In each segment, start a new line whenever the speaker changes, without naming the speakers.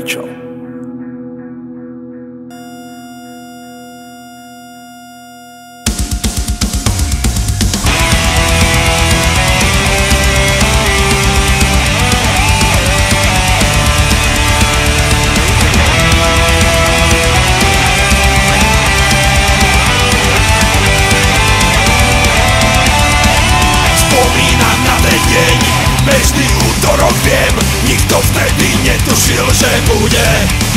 prečo.
Bežný útorok viem, nikto vtedy netušil, že bude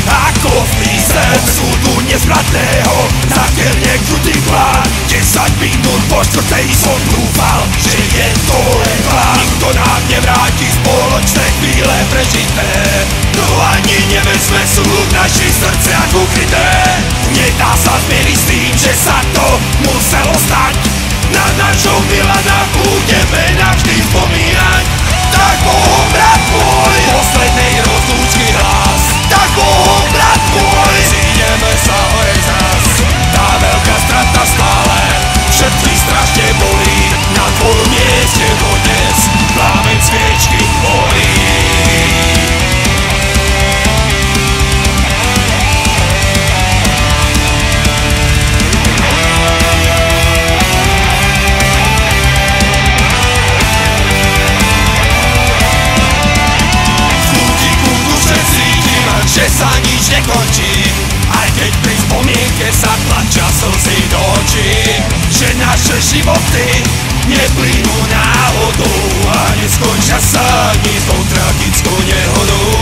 ako flísen od súdu nezvratného. Zatiaľ krutý plán, 10 minút po štvrtej som dúfal, že je to len plán. Nikto nám nevráti spoločné chvíle prežité, no ani nevezme sú v našich srdciach ukryté. Nedá sa zmieriť s tým, že sa to muselo stať. Na našho Milana budeme navždy spomínať. Tak bol brat môj, poslednej rozlúčky hlas. Tak bol brat môj, zídeme sa hore zas. Tá veľká strata stále všetkých strašne bolí. Na tvojom mieste dodnes plámeň sviečky horí. Že sa nič nekončí, aj keď pri spomienke sa tlačia slzy do očí. Že naše životy neplynú náhodou a neskončia sa ani s tou tragickou nehodou.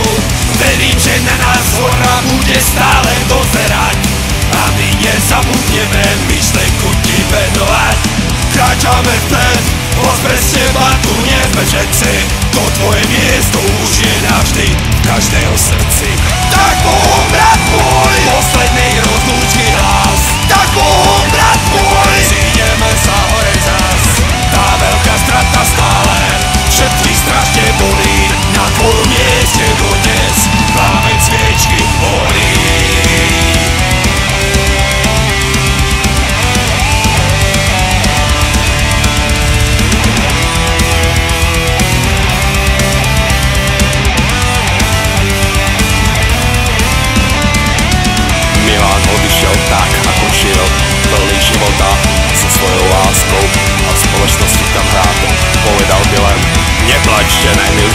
Verím, že na nás hora bude stále dozerať a my nezabudneme myšlenku ti venovať. Kráčame vpred, pozpred teba tu nie sme všetci. To tvoje miesto už je navždy v každého srdci. Tak bol brat môj, poslednej rozlúčky hlas. Tak bol brat môj, zídeme sa hore zas. Tá veľká strata stále všetkých strašne bolí. Na tvojom mieste dodnes plámeň sviečky horí.
Milan odišiel tak, ako šiel, plný života so svojou láskou a v spoločnosti kamarátom. Povedal by len, neplačte najmilší.